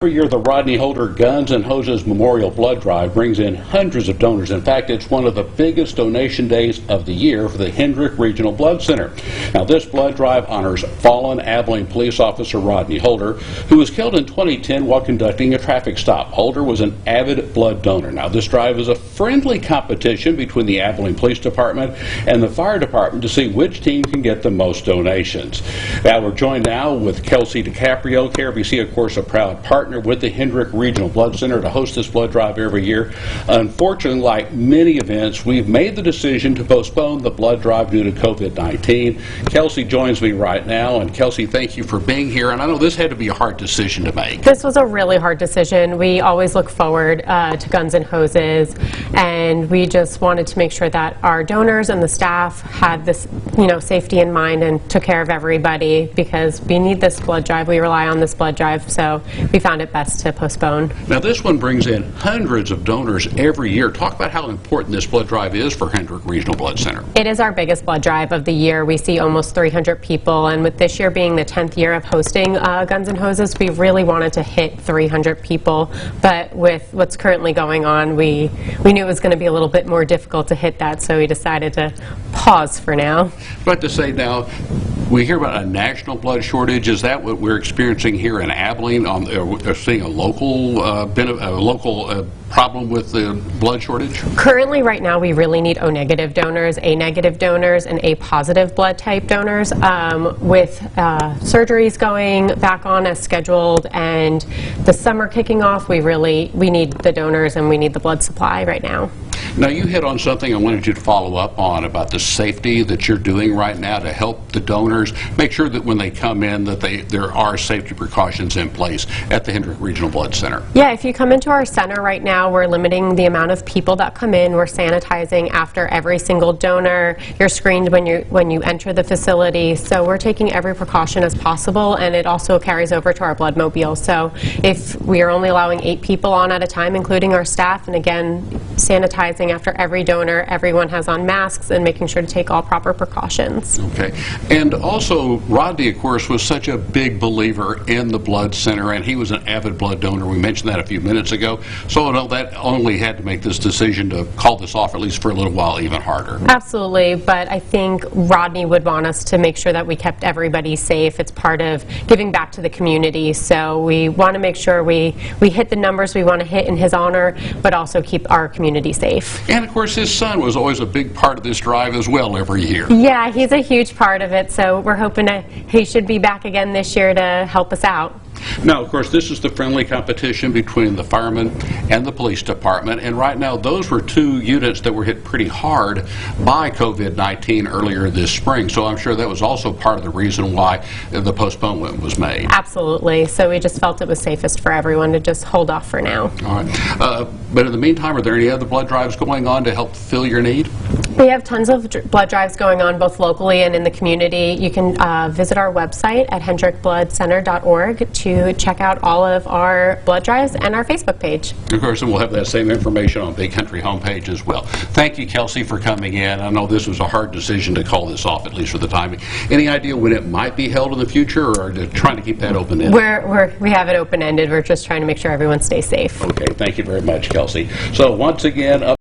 Every year, the Rodney Holder Guns and Hoses Memorial Blood Drive brings in hundreds of donors. In fact, it's one of the biggest donation days of the year for the Hendrick Regional Blood Center. Now, this blood drive honors fallen Abilene police officer Rodney Holder, who was killed in 2010 while conducting a traffic stop. Holder was an avid blood donor. Now, this drive is a friendly competition between the Abilene Police Department and the Fire Department to see which team can get the most donations. Now, we're joined now with Kelsey DiCaprio, KRBC, of course, a proud partner with the Hendrick Regional Blood Center to host this blood drive every year. Unfortunately, like many events, we've made the decision to postpone the blood drive due to COVID-19. Kelsey joins me right now, and Kelsey, thank you for being here. And I know this had to be a hard decision to make. This was a really hard decision. We always look forward to Guns and Hoses, and we just wanted to make sure that our donors and the staff had this, safety in mind and took care of everybody, because we need this blood drive. We rely on this blood drive, so we found it best to postpone. Now, this one brings in hundreds of donors every year. Talk about how important this blood drive is for Hendrick Regional Blood Center. It is our biggest blood drive of the year. We see almost 300 people, and with this year being the 10th year of hosting Guns and Hoses, we really wanted to hit 300 people. But with what's currently going on, we knew it was going to be a little bit more difficult to hit that, so we decided to pause for now. But to say now, we hear about a national blood shortage. Is that what we're experiencing here in Abilene? Are seeing a local problem with the blood shortage? Currently, right now, we really need O-negative donors, A-negative donors, and A-positive blood type donors. With surgeries going back on as scheduled and the summer kicking off, we need the donors and we need the blood supply right now. Now, you hit on something I wanted you to follow up on about the safety that you're doing right now to help the donors, make sure that when they come in that there are safety precautions in place at the Hendrick Regional Blood Center. Yeah, if you come into our center right now, we're limiting the amount of people that come in. We're sanitizing after every single donor. You're screened when you enter the facility. So we're taking every precaution as possible, and it also carries over to our blood mobile. So if we are only allowing 8 people on at a time, including our staff, and again, sanitizing after every donor, everyone has on masks, and making sure to take all proper precautions. Okay. And also, Rodney, of course, was such a big believer in the blood center, and he was an avid blood donor. We mentioned that a few minutes ago. So I know that only had to make this decision to call this off, at least for a little while, even harder. Absolutely, but I think Rodney would want us to make sure that we kept everybody safe. It's part of giving back to the community, so we want to make sure we hit the numbers we want to hit in his honor, but also keep our community safe. And of course, his son was always a big part of this drive as well every year. Yeah, he's a huge part of it, so we're hoping he should be back again this year to help us out. Now, of course, this is the friendly competition between the firemen and the police department, and right now those were 2 units that were hit pretty hard by COVID-19 earlier this spring, so I'm sure that was also part of the reason why the postponement was made. Absolutely, so we just felt it was safest for everyone to just hold off for now. All right, but in the meantime, are there any other blood drives going on to help fill your need? We have tons of blood drives going on both locally and in the community. You can visit our website at hendrickbloodcenter.org to check out all of our blood drives and our Facebook page. Of course, and we'll have that same information on Big Country homepage as well. Thank you, Kelsey, for coming in. I know this was a hard decision to call this off, at least for the timing. Any idea when it might be held in the future, or are you trying to keep that open-ended? We have it open-ended. We're just trying to make sure everyone stays safe. Okay, thank you very much, Kelsey. So once again,